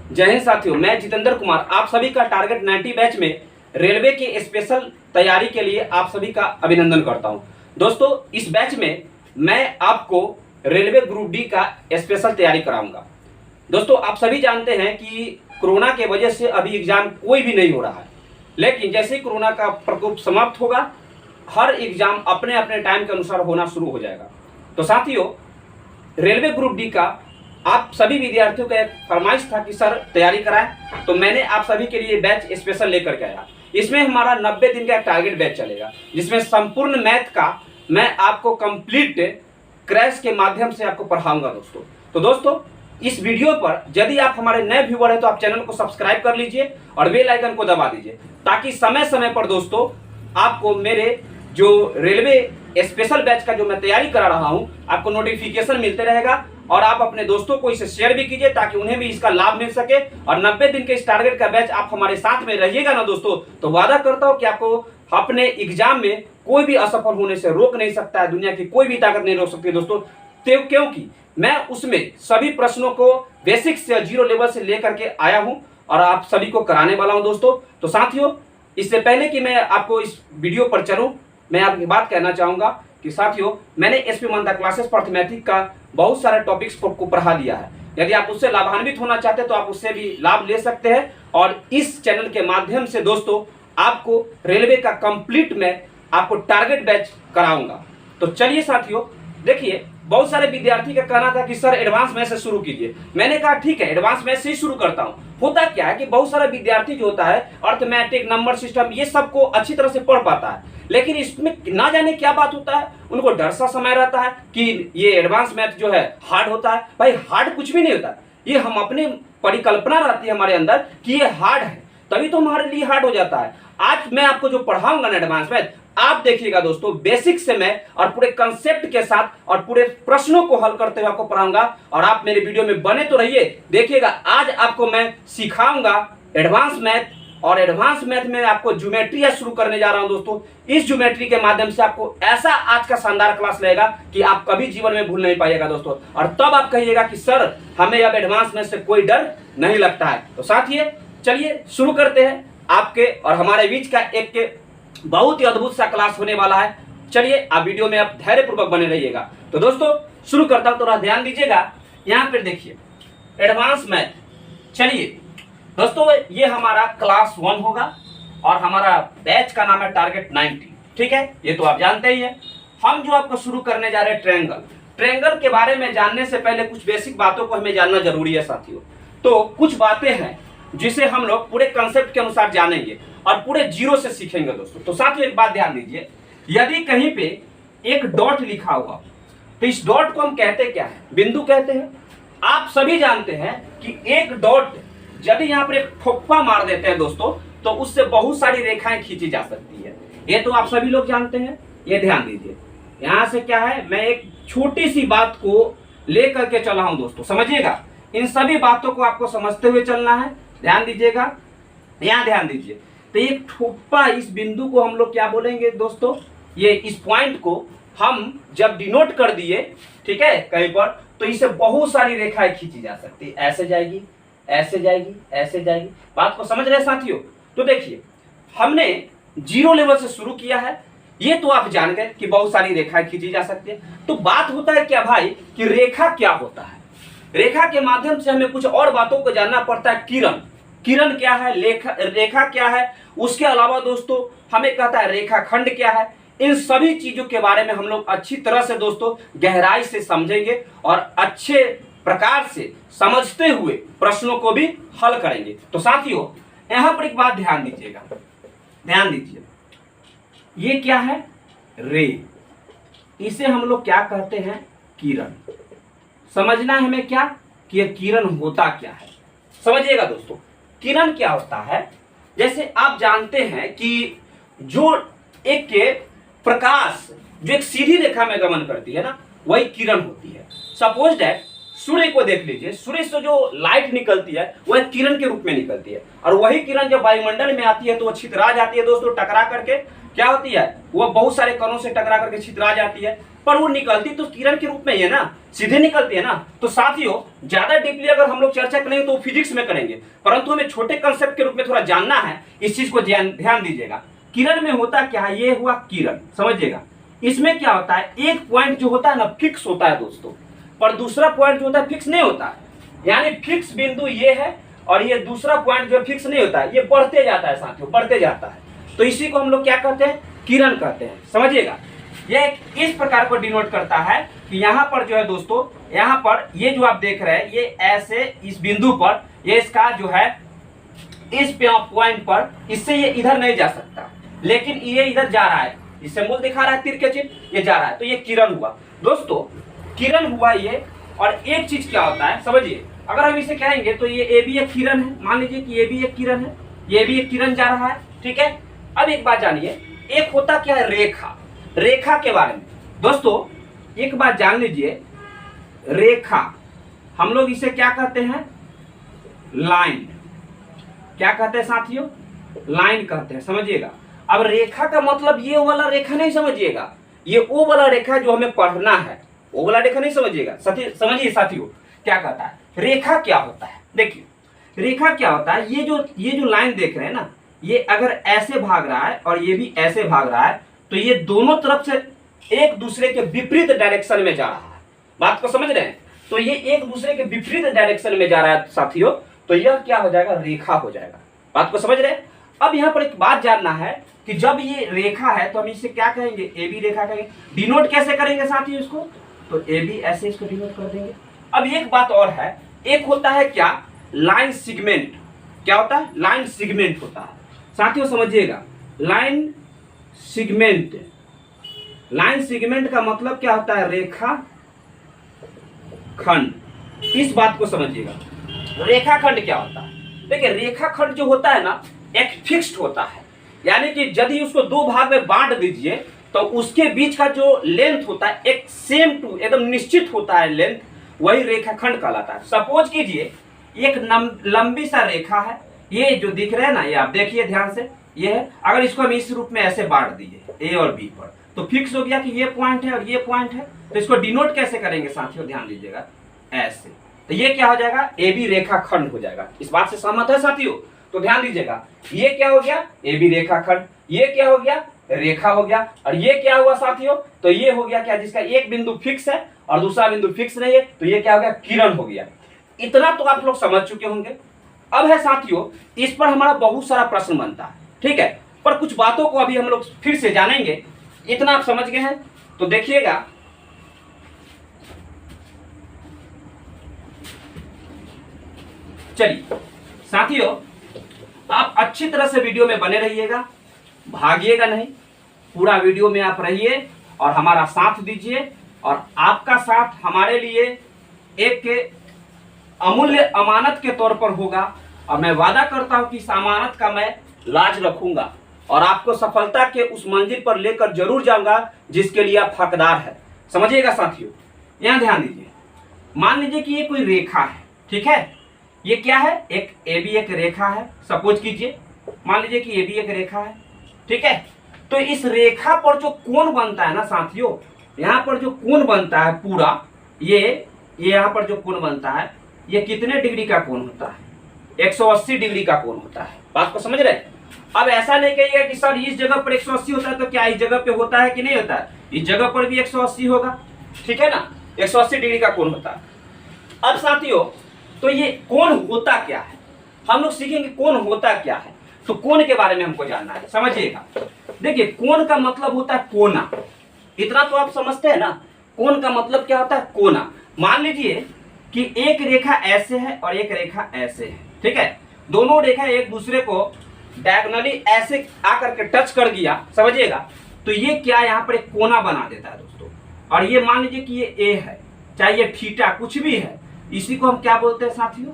जय हिंद साथियों, मैं जितेंद्र कुमार आप सभी का टारगेट 90 बैच में रेलवे के स्पेशल तैयारी के लिए आप सभी का अभिनंदन करता हूं। दोस्तों, इस बैच में मैं आपको रेलवे ग्रुप डी का स्पेशल तैयारी कराऊंगा। दोस्तों, आप सभी जानते हैं कि कोरोना के वजह से अभी एग्जाम कोई भी नहीं हो रहा है, लेकिन जैसे ही कोरोना का प्रकोप समाप्त होगा, हर एग्जाम अपने अपने टाइम के अनुसार होना शुरू हो जाएगा। तो साथियों, रेलवे ग्रुप डी का आप सभी विद्यार्थियों का एक फरमाइश था कि सर तैयारी कराएं, तो मैंने आप सभी के लिए बैच स्पेशल लेकर के आया। इसमें हमारा 90 दिन का एक टारगेट बैच चलेगा, जिसमें संपूर्ण मैथ का मैं आपको कंप्लीट क्रैश के माध्यम से आपको पढ़ाऊंगा। तो दोस्तों, इस वीडियो पर यदि आप हमारे नए व्यूअर हैं तो आप चैनल को सब्सक्राइब कर लीजिए और बेल आइकन को दबा दीजिए, ताकि समय समय पर दोस्तों आपको मेरे जो रेलवे स्पेशल बैच का जो मैं तैयारी करा रहा हूं, आपको नोटिफिकेशन मिलते रहेगा और आप अपने दोस्तों को इसे शेयर भी कीजिए, ताकि उन्हें भी इसका लाभ मिल सके। और 90 दिन के इस टारगेट का बैच आप हमारे साथ में रहिएगा ना दोस्तों, तो वादा करता हूं कि आपको अपने एग्जाम में कोई भी असफल होने से रोक नहीं सकता है। दुनिया की कोई भी ताकत नहीं रोक सकती दोस्तों, क्योंकि मैं उसमें सभी प्रश्नों को बेसिक से 0 लेवल से लेकर के आया हूं और आप सभी को कराने वाला हूं दोस्तों। तो साथियों, इससे पहले कि मैं आपको इस वीडियो पर चलूं, मैं आपकी बात कहना चाहूंगा कि साथियों, मैंने SP Manda classes for mathematics का बहुत सारे टॉपिक्स को पढ़ा दिया है। यदि आप उससे लाभान्वित होना चाहते हैं तो आप उससे भी लाभ ले सकते हैं। और इस चैनल के माध्यम से दोस्तों आपको रेलवे का कंप्लीट मैं आपको टारगेट बैच कराऊंगा। तो चलिए साथियों, देखिए, बहुत सारे विद्यार्थी का कहना था कि सर एडवांस मैथ से शुरू कीजिए। मैंने कहा ठीक है, एडवांस मैथ से ही शुरू करता हूं। होता क्या है कि बहुत सारा विद्यार्थी जो होता है अर्थमेटिक, नंबर सिस्टम, ये सबको अच्छी तरह से पढ़ पाता है, लेकिन इसमें ना जाने क्या बात होता है, उनको डर सा समय रहता है कि ये एडवांस मैथ जो है हार्ड होता है। भाई, हार्ड कुछ भी नहीं होता, ये हम अपने परिकल्पना रहती है हमारे अंदर कि ये हार्ड है, तभी तो हमारे लिए हार्ड हो जाता है। आज मैं आपको जो पढ़ाऊंगा ना एडवांस मैथ, आप देखिएगा दोस्तों, बेसिक से मैं और पूरे कंसेप्ट के साथ और पूरे प्रश्नों को हल करते हुए आपको पढ़ाऊंगा। और आप मेरे वीडियो में बने तो रहिए, देखिएगा आज आपको मैं सिखाऊंगा एडवांस मैथ। और एडवांस मैथ में आपको ज्योमेट्री शुरू करने जा रहा हूं दोस्तों। इस ज्योमेट्री के माध्यम से आपको ऐसा आज का शानदार क्लास लगेगा कि आप कभी जीवन में भूल नहीं पाइएगा दोस्तों। और तब आप कहिएगा कि सर हमें अब एडवांस मैथ से कोई डर नहीं लगता है। तो साथियों, चलिए शुरू करते हैं। आपके और हमारे बीच का एक बहुत ही अद्भुत सा क्लास होने वाला है। चलिए, आप वीडियो में आप धैर्यपूर्वक बने रहिएगा। तो दोस्तों शुरू करता हूं, थोड़ा ध्यान दीजिएगा। यहाँ पर देखिए एडवांस मैथ। चलिए दोस्तों, ये हमारा क्लास 1 होगा और हमारा बैच का नाम है टारगेट 90। ठीक है, ये तो आप जानते ही हैं। हम जो आपको शुरू करने जा रहे हैं ट्रायंगल के बारे में जानने से पहले कुछ बेसिक बातों को हमें जानना जरूरी है साथियों। तो कुछ बातें हैं जिसे हम लोग पूरे कंसेप्ट के अनुसार जानेंगे और पूरे 0 से सीखेंगे दोस्तों। तो साथियों, एक बात ध्यान दीजिए, यदि कहीं पे एक डॉट लिखा हुआ तो इस डॉट को हम कहते क्या है? बिंदु कहते हैं। आप सभी जानते हैं कि एक डॉट यदि यहाँ पर एक ठोप्पा मार देते हैं दोस्तों, तो उससे बहुत सारी रेखाएं खींची जा सकती है। ये तो आप सभी लोग जानते हैं। ये ध्यान दीजिए, यहां से क्या है, मैं एक छोटी सी बात को लेकर के चला हूं दोस्तों, समझिएगा। इन सभी बातों को आपको समझते हुए चलना है। ध्यान दीजिएगा, यहां ध्यान दीजिए। तो ये ठोप्पा, इस बिंदु को हम लोग क्या बोलेंगे दोस्तों? ये इस पॉइंट को हम जब डिनोट कर दिए, ठीक है, कहीं पर, तो इसे बहुत सारी रेखाएं खींची जा सकती है। ऐसे जाएगी, ऐसे जाएगी, ऐसे जाएगी। बात को समझ रहे हैं साथियों? तो देखिए, हमने 0 लेवल से शुरू किया है। ये तो आप जान गए कि बहुत सारी रेखाएं खींची जा सकती है। तो बात होता है क्या भाई कि रेखा क्या होता है? रेखा के माध्यम से हमें कुछ और बातों को जानना पड़ता है। किरण क्या है, रेखा क्या है, उसके अलावा दोस्तों हमें कहता है रेखाखंड क्या है। इन सभी चीजों के बारे में हम लोग अच्छी तरह से दोस्तों गहराई से समझेंगे और अच्छे प्रकार से समझते हुए प्रश्नों को भी हल करेंगे। तो साथियों, यहां पर एक बात ध्यान दीजिएगा, ध्यान दीजिए, ये क्या है? रे। इसे हम लोग क्या कहते हैं? किरण। समझना है हमें क्या कि यह किरण होता क्या है। समझिएगा दोस्तों, किरण क्या होता है? जैसे आप जानते हैं कि जो एक प्रकाश जो एक सीधी रेखा में गमन करती है ना, वही किरण होती है। सपोज दैट सूर्य को देख लीजिए, सूर्य से जो लाइट निकलती है वह किरण के रूप में निकलती है, और वही किरण जब वायुमंडल में आती है तो वह छितरा जाती है दोस्तों, टकरा करके क्या होती है, वह बहुत सारे कणों से टकरा करके छितरा जाती है। पर वो निकलती तो किरण के रूप में ही है ना, सीधे निकलती है ना। तो साथियों ज्यादा डीपली अगर हम लोग चर्चा करेंगे तो फिजिक्स में करेंगे, परंतु हमें छोटे कंसेप्ट के रूप में थोड़ा जानना है, इस चीज को ध्यान दीजिएगा। किरण में होता क्या है, ये हुआ किरण, समझिएगा। इसमें क्या होता है, एक पॉइंट जो होता है ना फिक्स होता है दोस्तों, पर दूसरा पॉइंट जो होता है फिक्स नहीं होता है। यानी फिक्स बिंदु ये है और ये दूसरा पॉइंट जो फिक्स नहीं होता है, ये बढ़ते जाता है साथियों, बढ़ते जाता है। तो इसी को हम लोग क्या कहते हैं, किरण कहते हैं, समझिएगा। ये इस प्रकार को डिनोट करता है कि यहाँ पर जो है दोस्तों, यहाँ पर ये जो आप देख रहे हैं, ये ऐसे इस बिंदु पर, ये इसका जो है इस पॉइंट पर, इससे ये इधर नहीं जा सकता, लेकिन ये इधर जा रहा है, इससे मूल दिखा रहा है तीर के चिन्ह, ये जा रहा है, तो ये किरण हुआ दोस्तों, किरण हुआ ये। और एक चीज क्या होता है समझिए, अगर हम इसे कहेंगे तो ये भी एक किरण है, मान लीजिए कि ये भी एक किरण है, ये भी एक किरण जा रहा है, ठीक है। अब एक बात जानिए, एक होता क्या है रेखा, रेखा के बारे में दोस्तों एक बात जान लीजिए, रेखा हम लोग इसे क्या कहते हैं, लाइन, क्या कहते हैं साथियों, लाइन कहते हैं, समझिएगा। अब रेखा का मतलब ये वाला रेखा नहीं समझिएगा, ये वो वाला रेखा जो हमें पढ़ना है, वो वाला रेखा नहीं समझिएगा। समझिए साथियों क्या कहता है, रेखा क्या होता है। देखिए रेखा क्या होता है, ये जो लाइन देख रहे हैं ना, ये अगर ऐसे भाग रहा है और ये भी ऐसे भाग रहा है, तो ये दोनों तरफ से एक दूसरे के विपरीत डायरेक्शन में जा रहा है, बात को समझ रहे हैं। तो ये एक दूसरे के विपरीत डायरेक्शन में जा रहा है साथियों, तो यह क्या हो जाएगा, रेखा हो जाएगा, बात को समझ रहे हैं। अब यहाँ पर एक बात जानना है कि जब ये रेखा है तो हम इसे क्या कहेंगे, ए बी रेखा कहेंगे। डिनोट कैसे करेंगे साथियों इसको, तो ए बी ऐसे इसको डिनोट कर देंगे। अब एक बात और है, एक होता है क्या, लाइन सिगमेंट, क्या होता है, लाइन सिगमेंट होता है साथियों, समझिएगा। लाइन सिगमेंट, लाइन सिगमेंट का मतलब क्या होता है, रेखा खंड, इस बात को समझिएगा। रेखा खंड क्या होता है, देखिए रेखा खंड जो होता है ना एक फिक्स्ड होता है, यानी कि यदि उसको दो भाग में बांट दीजिए तो उसके बीच का जो लेंथ होता है एक सेम टू एकदम निश्चित होता है लेंथ, वही रेखाखंड कहलाता है। सपोज कीजिए एक लंबी सा रेखा है, ये जो दिख रहा है ना, ये आप देखिए ध्यान से, ये है। अगर इसको हम इस रूप में ऐसे बांट दीजिए ए और बी पर, तो फिक्स हो गया कि ये पॉइंट है और ये पॉइंट है। तो इसको डिनोट कैसे करेंगे साथियों, ध्यान दीजिएगा, ऐसे। तो ये क्या हो जाएगा, ए बी रेखाखंड हो जाएगा। इस बात से सहमत है साथियों, तो ध्यान दीजिएगा, ये क्या हो गया, ए बी रेखाखंड, ये क्या हो गया, रेखा हो गया। और ये क्या हुआ साथियों, तो ये हो गया क्या, जिसका एक बिंदु फिक्स है और दूसरा बिंदु फिक्स नहीं है, तो ये क्या हो गया, किरण हो गया। इतना तो आप लोग समझ चुके होंगे। अब है साथियों, इस पर हमारा बहुत सारा प्रश्न बनता है, ठीक है, पर कुछ बातों को अभी हम लोग फिर से जानेंगे। इतना आप समझ गए हैं तो देखिएगा, चलिए साथियों आप अच्छी तरह से वीडियो में बने रहिएगा, भागिएगा नहीं, पूरा वीडियो में आप रहिए और हमारा साथ दीजिए। और आपका साथ हमारे लिए एक अमूल्य अमानत के तौर पर होगा, और मैं वादा करता हूं कि इस अमानत का मैं लाज रखूंगा और आपको सफलता के उस मंजिल पर लेकर जरूर जाऊंगा जिसके लिए आप हकदार है, समझिएगा साथियों। यहां ध्यान दीजिए, मान लीजिए कि ये कोई रेखा है, ठीक है, ये क्या है, एक ए बी एक रेखा है। सपोज कीजिए, मान लीजिए कि ए बी एक रेखा है, ठीक है। तो इस रेखा पर जो कोण बनता है ना साथियों, यहाँ पर जो कोण बनता है पूरा, ये यहाँ पर जो कोण बनता है, ये कितने डिग्री का कोण होता है, 180 डिग्री का कोण होता है, बात को समझ रहे हैं। अब ऐसा नहीं कहिएगा कि सर इस जगह पर 180 होता है तो क्या इस जगह पे होता है कि नहीं होता है, इस जगह पर भी 180 होगा, ठीक है ना, 180 डिग्री का कोण होता है। अब साथियों तो ये कोण होता क्या है, हम लोग सीखेंगे कोण होता क्या है। तो कोण के बारे में हमको जानना है, समझिएगा। देखिए कोण का मतलब होता है कोना, इतना तो आप समझते हैं ना। कोण का मतलब क्या होता है, कोना। मान लीजिए कि एक रेखा ऐसे है और एक रेखा ऐसे है, ठीक है, दोनों रेखा एक दूसरे को डायगोनली ऐसे आकर के टच कर दिया, समझिएगा, तो ये क्या यहाँ पर एक कोना बना देता है दोस्तों। और ये मान लीजिए कि ये ए है, चाहे ये थीटा कुछ भी है, इसी को हम क्या बोलते हैं साथियों,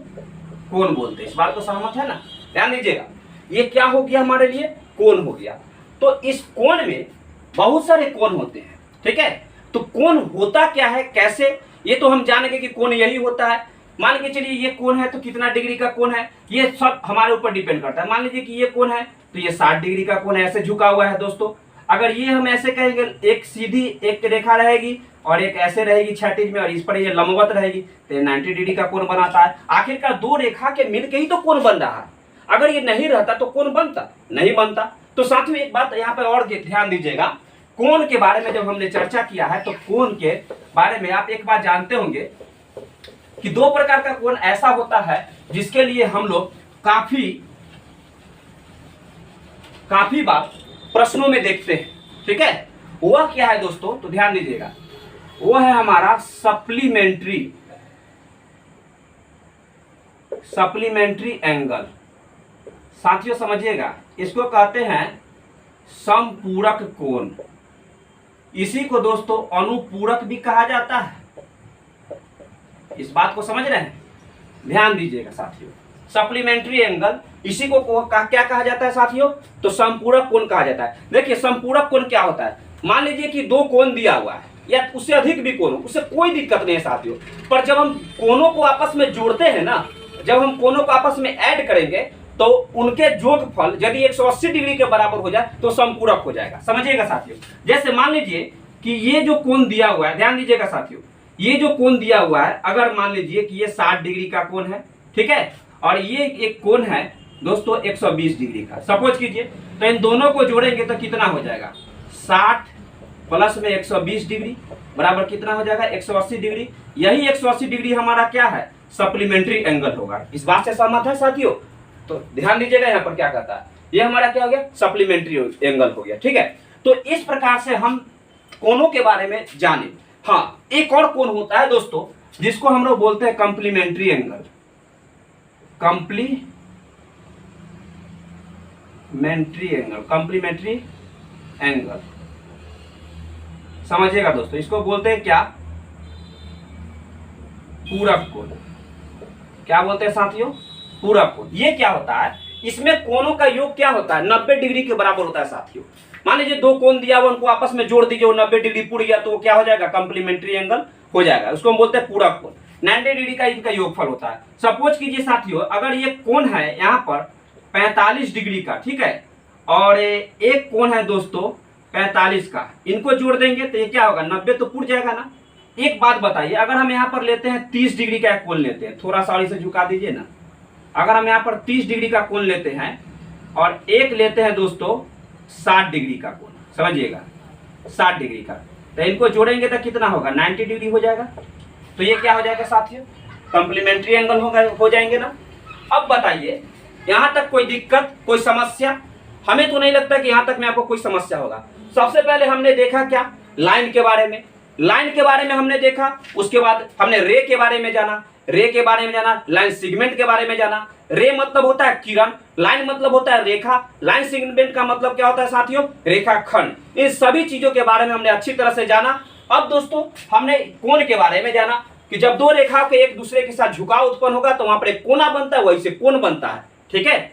कोण बोलते हैं। इस बात को सहमत है ना, ध्यान दीजिएगा, ये क्या हो गया हमारे लिए, कोण हो गया। तो इस कोण में बहुत सारे कोण होते हैं, ठीक है। तो कोण होता क्या है, कैसे, ये तो हम जानेंगे कि कोण यही होता है। मान के चलिए ये कोण है तो कितना डिग्री का कोण है, ये सब हमारे ऊपर डिपेंड करता है। मान लीजिए कि ये कोण है तो ये 60 डिग्री का कोण है, ऐसे झुका हुआ है दोस्तों। अगर ये हम ऐसे कहेंगे, एक सीधी एक रेखा रहेगी और एक ऐसे रहेगी क्षैतिज में, और इस पर ये लंबवत रहेगी, तो 90 डिग्री का कोण बनाता है। आखिरकार दो रेखा के मिलकर ही तो कोण बन रहा है। अगर ये नहीं रहता तो कोण बनता? नहीं बनता। तो साथियों एक बात यहाँ पर और ध्यान दीजिएगा, कोण के बारे में जब हमने चर्चा किया है तो कोण के बारे में आप एक बात जानते होंगे कि दो प्रकार का कोण ऐसा होता है जिसके लिए हम लोग काफी बार प्रश्नों में देखते हैं। ठीक है, वह क्या है दोस्तों? तो ध्यान दीजिएगा, वो है हमारा सप्लीमेंट्री एंगल। साथियों समझिएगा, इसको कहते हैं समपूरक कोण। इसी को दोस्तों अनुपूरक भी कहा जाता है। इस बात को समझ रहे हैं? ध्यान दीजिएगा साथियों, सप्लीमेंट्री एंगल, इसी को क्या कहा जाता है साथियों? तो समपूरक कोण कहा जाता है। देखिए समपूरक कोण क्या होता है? मान लीजिए कि दो कोण दिया हुआ है या उससे अधिक भी कोण हो, उससे कोई दिक्कत नहीं है साथियों, पर जब हम कोणों को आपस में जोड़ते हैं ना, जब हम कोणों को आपस में ऐड करेंगे तो उनके जोगफल यदि 180 डिग्री के बराबर हो जाए तो समपूरक हो जाएगा। समझिएगा साथियों, जैसे मान लीजिए कि ये जो कोण दिया हुआ है, ध्यान दीजिएगा साथियों, ये जो कोण दिया हुआ है, अगर मान लीजिए कि ये 60 डिग्री का कोण है, ठीक है, और ये एक कोण है दोस्तों 120 डिग्री का, सपोज कीजिए, तो इन दोनों को जोड़ेंगे तो कितना हो जाएगा? 60 प्लस में 120 डिग्री बराबर कितना हो जाएगा? 180 डिग्री। यही 180 डिग्री हमारा क्या है? सप्लीमेंट्री एंगल होगा। इस बात से सहमत है साथियों? तो ध्यान दीजिएगा यहाँ पर क्या कहता है, ये हमारा क्या हो गया? सप्लीमेंट्री एंगल हो गया। ठीक है, तो इस प्रकार से हम कोणों के बारे में जाने। हाँ, एक और कोण होता है दोस्तों जिसको हम लोग बोलते हैं कॉम्प्लीमेंट्री एंगल। कॉम्प्लीमेंट्री एंगल समझिएगा दोस्तों, इसको बोलते हैं क्या? पूरक कोण। क्या बोलते हैं साथियों? पूरक कोण। ये क्या होता है? इसमें कोणों का योग क्या होता है? 90 डिग्री के बराबर होता है साथियों। मान लीजिए दो कोण दिया हुआ, उनको आपस में जोड़ दीजिए, वो 90 डिग्री पूर गया तो वो क्या हो जाएगा? कॉम्प्लीमेंट्री एंगल हो जाएगा। उसको हम बोलते हैं पूरक कोण। 90 डिग्री का इनका योगफल होता है। सपोज कीजिए साथियों, अगर ये कोण है यहाँ पर 45 डिग्री का, ठीक है, और एक कोण है दोस्तों 45 का, इनको जोड़ देंगे तो ये क्या होगा? 90 तो पूर जाएगा ना। एक बात बताइए, अगर हम यहाँ पर लेते हैं 30 डिग्री का कोण लेते हैं, थोड़ा सा इसे झुका दीजिए ना, अगर हम यहाँ पर 30 डिग्री का कोण लेते हैं और एक लेते हैं दोस्तों 60 डिग्री का कोण, समझिएगा 60 डिग्री का, तो इनको जोड़ेंगे तो कितना होगा? 90 डिग्री हो जाएगा। तो ये क्या हो जाएगा साथियों? कॉम्प्लीमेंट्री एंगल हो जाएंगे ना। अब बताइए, यहाँ तक कोई दिक्कत, कोई समस्या? हमें तो नहीं लगता कि यहाँ तक में आपको कोई समस्या होगा। सबसे पहले हमने देखा क्या? लाइन के बारे में। लाइन के बारे में हमने देखा, उसके बाद हमने रे के बारे में जाना, लाइन सेगमेंट के बारे में जाना। रे मतलब होता है किरण, लाइन मतलब होता है रेखा, लाइन सेगमेंट का मतलब क्या होता है साथियों? रेखाखंड। इन सभी चीजों के बारे में हमने अच्छी तरह से जाना। अब दोस्तों हमने कोण के बारे में जाना कि जब दो रेखा के एक दूसरे के साथ झुकाव उत्पन्न होगा तो वहां पर एक कोना बनता है, वही से कोण बनता है। ठीक है,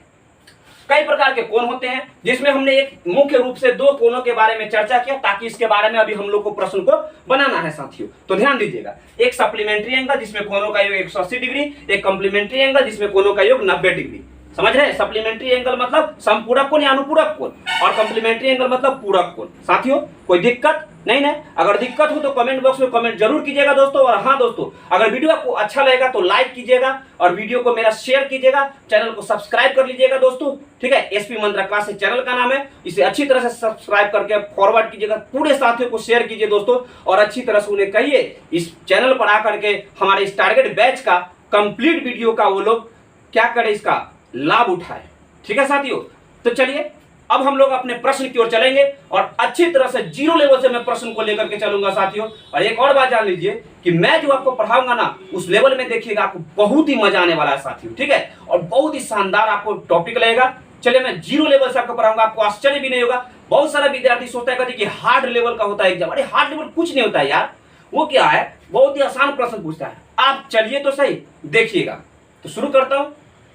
कई प्रकार के कोण होते हैं जिसमें हमने एक मुख्य रूप से दो कोणों के बारे में चर्चा किया, ताकि इसके बारे में अभी हम लोग को प्रश्न को बनाना है साथियों। तो ध्यान दीजिएगा, एक सप्लीमेंट्री एंगल जिसमें कोणों का योग 180 डिग्री, एक कॉम्प्लीमेंट्री एंगल जिसमें कोणों का योग 90 डिग्री। समझ रहे हैं? सप्लीमेंट्री एंगल मतलब संपूरक कोण या अनुपूरक कोण, और कॉम्प्लीमेंट्री एंगल मतलब पूरक कोण। साथियों कोई दिक्कत नहीं ना? अगर दिक्कत हो तो कमेंट बॉक्स में कमेंट जरूर कीजिएगा दोस्तों। और हाँ दोस्तों, अगर वीडियो आपको अच्छा लगेगा तो लाइक कीजिएगा और वीडियो को मेरा शेयर कीजिएगा, चैनल को सब्सक्राइब कर लीजिएगा दोस्तों। ठीक है, एसपी मंत्रा क्लासेस चैनल का नाम है, इसे अच्छी तरह से सब्सक्राइब करके फॉरवर्ड कीजिएगा, पूरे साथियों को शेयर कीजिए दोस्तों, और अच्छी तरह से उन्हें कहिए इस चैनल पर आकर के हमारे इस टारगेट बैच का कंप्लीट वीडियो का वो लोग क्या करें, इसका लाभ उठाए। ठीक है साथियों, तो चलिए अब हम लोग अपने प्रश्न की ओर चलेंगे और अच्छी तरह से जीरो लेवल से मैं प्रश्न को लेकर के चलूंगा साथियों। और एक और बात जान लीजिए कि मैं जो आपको पढ़ाऊंगा ना, उस लेवल में देखिएगा आपको बहुत ही मजा आने वाला है साथियों। ठीक है, और बहुत ही शानदार आपको टॉपिक लगेगा। चलिए मैं जीरो लेवल से आपको पढ़ाऊंगा, आपको आश्चर्य भी नहीं होगा। बहुत सारा विद्यार्थी सोचता है कि हार्ड लेवल का होता है एग्जाम। अरे हार्ड लेवल कुछ नहीं होता है यार, वो क्या है, बहुत ही आसान प्रश्न पूछता है। आप चलिए तो सही, देखिएगा। तो शुरू करता हूं,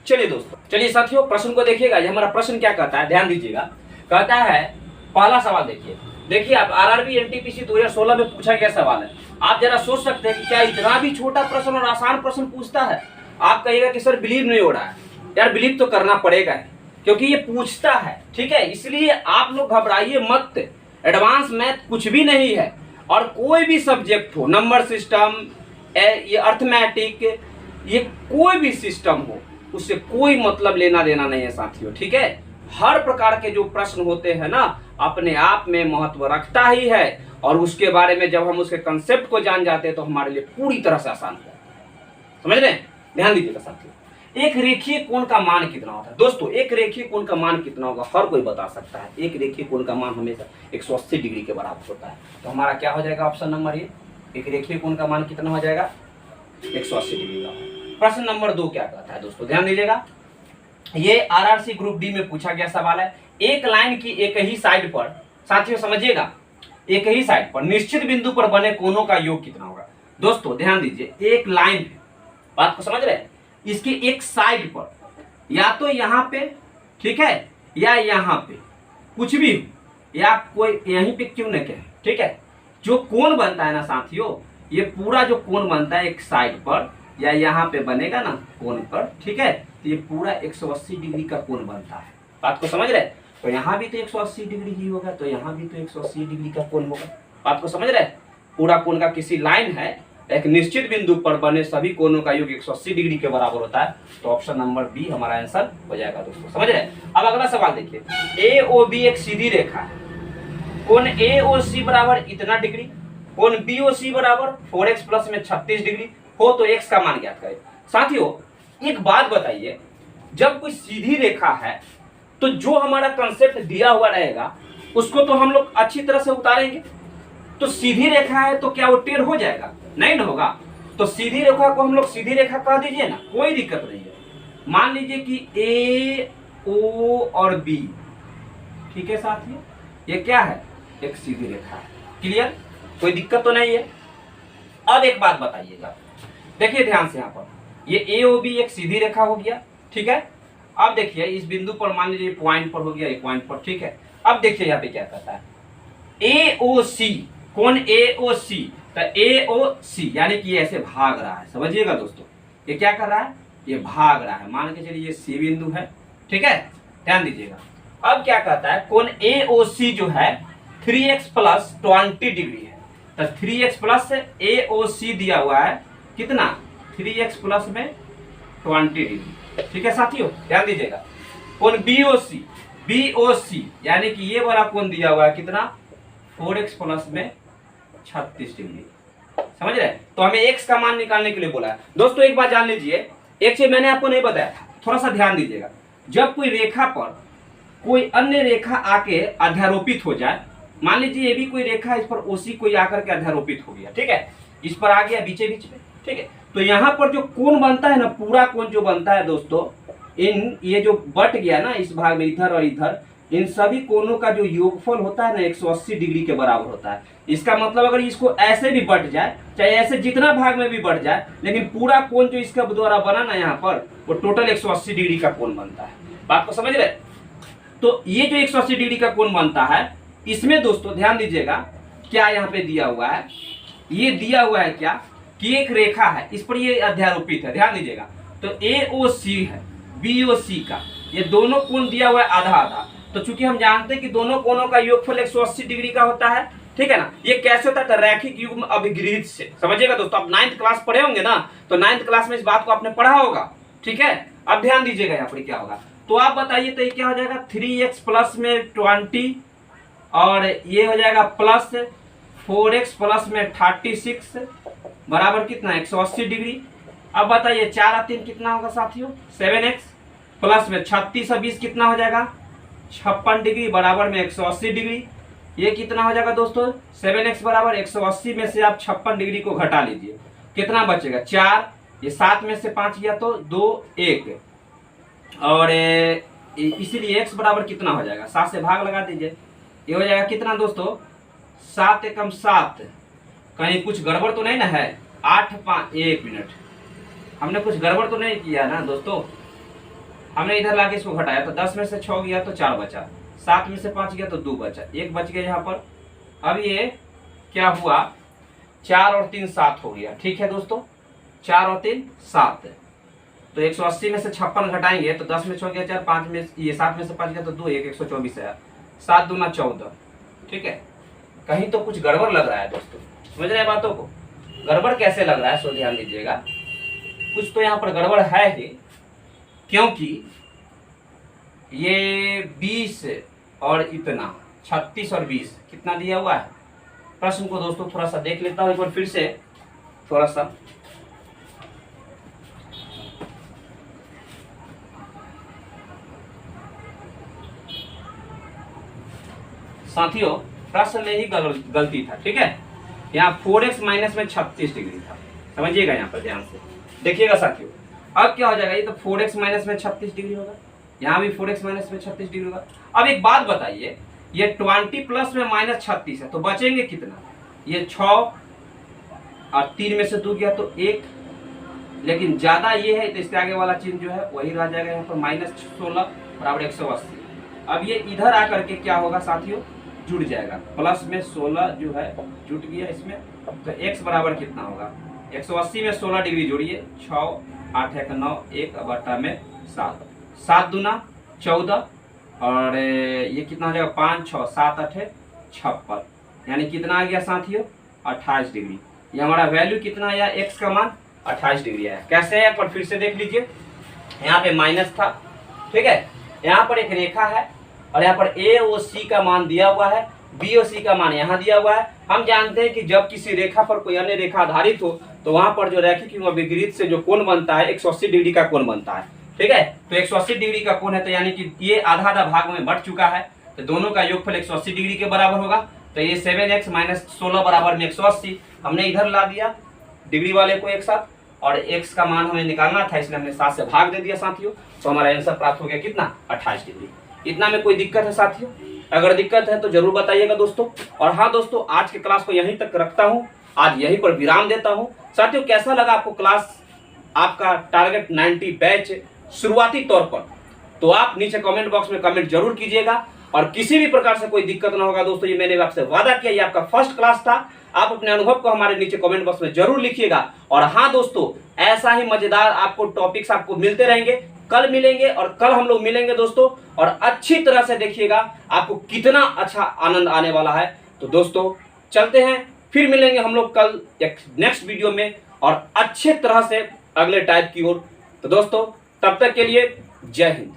चलिए दोस्तों, चलिए साथियों प्रश्न को देखिएगा। ये हमारा प्रश्न क्या कहता है, ध्यान दीजिएगा। कहता है, पहला सवाल देखिए आप आरआरबी एनटीपीसी 2016 में पूछा गया सवाल है। आप जरा सोच सकते हैं कि क्या इतना भी छोटा प्रश्न और आसान प्रश्न पूछता है? आप कहिएगा कि सर बिलीव नहीं हो रहा है। यार बिलीव तो करना पड़ेगा क्योंकि ये पूछता है। ठीक है, इसलिए आप लोग घबराइए मत, एडवांस मैथ कुछ भी नहीं है। और कोई भी सब्जेक्ट हो, नंबर सिस्टम, ये अर्थमेटिक, ये कोई भी सिस्टम हो, उससे कोई मतलब लेना देना नहीं है साथियों, ठीक है। हर प्रकार के जो प्रश्न होते हैं ना, अपने आप में महत्व रखता ही है, और उसके बारे में जब हम उसके कंसेप्ट को जान जाते हैं तो हमारे लिए पूरी तरह से आसान हो जाता है। समझ रहे हैं? ध्यान दीजिएगा साथियों, एक रेखीय कोण का मान कितना होता है दोस्तों? एक रेखीय कोण का मान कितना होगा हर कोई बता सकता है। एक रेखीय कोण का मान हमेशा 180 डिग्री के बराबर होता है। तो हमारा क्या हो जाएगा ऑप्शन नंबर ए, एक रेखीय कोण का मान कितना हो जाएगा? 180 डिग्री का। प्रश्न नंबर 2 क्या कहता है दोस्तों? ध्यान दीजिएगा, ये आरआरसी ग्रुप डी में पूछा गया सवाल है। एक लाइन की एक ही साइड पर, साथियों समझिएगा, एक ही साइड पर निश्चित बिंदु पर बने कोणों का योग कितना होगा? दोस्तों ध्यान दीजिए, एक लाइन है, बात को समझ रहे हैं, इसकी एक साइड पर, या तो यहाँ पे, ठीक है, या यहाँ पे, कुछ भी, या कोई यहीं पे क्यों न कहे, ठीक है, जो कोण बनता है ना साथियों, ये पूरा जो कोण बनता है एक साइड पर या यहाँ पे बनेगा ना कोण पर, ठीक है, तो ये पूरा 180 डिग्री का कोण बनता है। बात को समझ रहे हैं? तो यहाँ भी तो 180 डिग्री ही होगा, तो यहाँ भी तो 180 डिग्री का कोण होगा। बात को समझ रहे हैं? पूरा कोण का किसी लाइन है, एक निश्चित बिंदु पर बने सभी कोणों का योग 180 डिग्री के बराबर होता है। तो ऑप्शन नंबर बी हमारा आंसर हो जाएगा दोस्तों। समझ रहे हैं? अब अगला सवाल देखिए, AOB एक सीधी रेखा है, कोण AOC बराबर इतना डिग्री, कोण BOC बराबर 4x प्लस में 36 डिग्री हो तो x का मान ज्ञात करें। साथियों एक बात बताइए, जब कोई सीधी रेखा है तो जो हमारा कंसेप्ट दिया हुआ रहेगा उसको तो हम लोग अच्छी तरह से उतारेंगे। तो सीधी रेखा है तो क्या वो टेढ़ हो जाएगा? नहीं ना होगा। तो सीधी रेखा को हम लोग सीधी रेखा कह दीजिए ना, कोई दिक्कत नहीं है। मान लीजिए कि A, O और B, ठीक है साथियों, ये क्या है? एक सीधी रेखा है। क्लियर? कोई दिक्कत तो नहीं है। अब एक बात बताइएगा, देखिए ध्यान से, यहाँ पर ये AOB एक सीधी रेखा हो गया, ठीक है। अब देखिए इस बिंदु पर मान लीजिए पॉइंट पर हो गया, एक पॉइंट पर, ठीक है। अब देखिए यहाँ पे क्या कहता है, AOC, कौन AOC, तो AOC यानी कि ये ऐसे भाग रहा है। समझिएगा दोस्तों, ये क्या कर रहा है? ये भाग रहा है। मान के चलिए ये C बिंदु है, ठीक है, ध्यान दीजिएगा। अब क्या कहता है, कौन AOC जो है 3x प्लस 20 डिग्री है, तो 3x प्लस AOC दिया हुआ है कितना? 3x प्लस में 20 डिग्री, ठीक है साथियों, ध्यान दीजिएगा। कोण BOC यानी कि ये वाला कोण दिया हुआ है कितना? 4x प्लस में 36 डिग्री। समझ रहे? तो हमें x का मान निकालने के लिए बोला है। दोस्तों एक बात जान लीजिए, एक चीज मैंने आपको नहीं बताया था, थोड़ा सा ध्यान दीजिएगा। जब कोई रेखा पर कोई अन्य रेखा आके अध्यारोपित हो जाए, मान लीजिए ये भी कोई रेखा है, इस पर OC कोई आकर के अध्यारोपित हो गया, ठीक है, इस पर आ गया बीचे बीच में, ठीक है, तो यहाँ पर जो कोण बनता है ना, पूरा कोण जो बनता है दोस्तों, इन ये जो बट गया ना इस भाग में, इधर और इधर, इन सभी कोणों का जो योगफल होता है ना 180 डिग्री के बराबर होता है। इसका मतलब अगर इसको ऐसे भी बट जाए, चाहे ऐसे जितना भाग में भी बढ़ जाए, लेकिन पूरा कोण जो इसका द्वारा बना ना यहाँ पर, वो टोटल 180 डिग्री का कोण बनता है। बात को समझ रहे? तो ये जो 180 डिग्री का कोण बनता है, इसमें दोस्तों ध्यान दीजिएगा क्या यहाँ पे दिया हुआ है, ये दिया हुआ है क्या कि एक रेखा है, इस पर ये अध्यारोपित है, ध्यान दीजिएगा। तो AOC है BOC का, ये दोनों कोण दिया हुआ है आधा आधा। तो चूंकि हम जानते हैं कि दोनों कोणों का योगफल 180 डिग्री का होता है, ठीक है ना। ये कैसे होता है? रैखिक युग्म अभिगृहित से। समझिएगा दोस्तों, आप 9th क्लास पढ़े होंगे ना, तो 9th क्लास में इस बात को आपने पढ़ा होगा, ठीक है। अब ध्यान दीजिएगा यहाँ पर क्या होगा, तो आप बताइए, तो ये क्या हो जाएगा? 3x प्लस में 20 और ये हो जाएगा प्लस 4x प्लस में 36 बराबर कितना? 180 डिग्री। अब बताइए 4 और 3 कितना होगा साथियों? 7x प्लस में 36 और 20 कितना हो जाएगा? 56 डिग्री बराबर में 180 डिग्री। ये कितना हो जाएगा दोस्तों? 7x बराबर 180 में से आप 56 डिग्री को घटा लीजिए, कितना बचेगा? 4, ये 7 में से 5 गया तो 2, 1, और इसीलिए x बराबर कितना हो जाएगा? 7 से भाग लगा दीजिए, ये हो जाएगा कितना दोस्तों? 7 एकम 7। कहीं कुछ गड़बड़ तो नहीं ना है? 8 5, 1 मिनट, हमने कुछ गड़बड़ तो नहीं किया ना दोस्तों? हमने इधर लाके इसको घटाया तो 10 में से 6 गया तो 4 बचा, 7 में से 5 गया तो 2 बचा, 1 बच गया यहाँ पर। अब ये क्या हुआ? 4 और 3 7 हो गया, ठीक है दोस्तों, 4 और 3 7। तो 180 में से 56 घटाएंगे तो 10 में 6 गया 4, 5 में ये 7 में से 5 गया तो 2, 1 124 है, 7 दूना 14, ठीक है। कहीं तो कुछ गड़बड़ लग रहा है दोस्तों, समझ रहे हैं बातों को। गड़बड़ कैसे लग रहा है, सो ध्यान दीजिएगा। कुछ तो यहाँ पर गड़बड़ है ही, क्योंकि ये 20 और इतना 36 और 20 कितना दिया हुआ है। प्रश्न को दोस्तों थोड़ा सा देख लेता हूँ एक बार फिर से, थोड़ा सा। साथियों प्रश्न में ही गलती था, ठीक है। यहाँ 4x माइनस में 36 डिग्री था, समझिएगा यहाँ पर ध्यान से देखिएगा साथियों। अब क्या हो जाएगा, ये तो 4x माइनस में 36 डिग्री होगा, यहाँ भी 4x माइनस में 36 डिग्री होगा। अब एक बात बताइए, ये 20 प्लस में माइनस 36 है, तो बचेंगे कितना, ये 6 और 3 में से 2 गया तो 1, लेकिन ज्यादा ये है तो इसके आगे वाला चिन्ह जो है वही रह जाएगा यहाँ पर, -16 बराबर 180। अब ये इधर आकर के क्या होगा साथियों, जुड़ जाएगा, प्लस में 16 जो है जुट गया इसमें, तो x बराबर कितना होगा, 180 में 16 डिग्री जोड़िए, 6 8 1 9 1 बटा में 7, 7 दूना 14 और ये कितना हो जाएगा 5 6 7 8 56, यानी कितना आ गया साथियों 28 डिग्री। ये हमारा वैल्यू कितना आया, x का मान 28 डिग्री आया। कैसे है पर फिर से देख लीजिए, यहाँ पे माइनस था, ठीक है, यहाँ पर एक रेखा है और यहाँ पर ए ओ सी का मान दिया हुआ है, बी और सी का मान यहाँ दिया हुआ है। हम जानते हैं कि जब किसी रेखा पर कोई अन्य रेखा आधारित हो तो वहां पर जो रैखिक एवं विपरीत से जो कोण बनता है 180 डिग्री का कोण बनता है, ठीक है। तो 180 डिग्री का कोण है, तो यानी कि ये आधा आधा भाग में बट चुका है, तो दोनों का योगफल 180 डिग्री के बराबर होगा। तो ये 7x माइनस 16 बराबर में 180 हमने इधर ला दिया डिग्री वाले को एक साथ, और x का मान हमें निकालना था इसलिए हमने 7 से भाग दे दिया साथियों। तो हमारा आंसर प्राप्त हो गया कितना, 28 डिग्री। इतना में कोई दिक्कत है साथियों, अगर दिक्कत है तो जरूर बताइएगा दोस्तों। और हाँ दोस्तों, आज के क्लास को यहीं तक रखता हूँ, आज यहीं पर विराम देता हूँ। साथियों कैसा लगा आपको क्लास, आपका टारगेट 90 बैच शुरुआती तौर पर, तो आप नीचे कमेंट बॉक्स में कमेंट जरूर कीजिएगा। और किसी भी प्रकार से कोई दिक्कत ना होगा दोस्तों, ये मैंने आपसे वादा किया, ये आपका फर्स्ट क्लास था। आप अपने अनुभव को हमारे नीचे कमेंट बॉक्स में जरूर लिखिएगा। और हाँ दोस्तों, ऐसा ही मजेदार आपको टॉपिक्स आपको मिलते रहेंगे, कल मिलेंगे और कल हम लोग मिलेंगे दोस्तों। और अच्छी तरह से देखिएगा आपको कितना अच्छा आनंद आने वाला है। तो दोस्तों चलते हैं, फिर मिलेंगे हम लोग कल एक नेक्स्ट वीडियो में और अच्छे तरह से अगले टाइप की ओर। तो दोस्तों तब तक के लिए जय हिंद।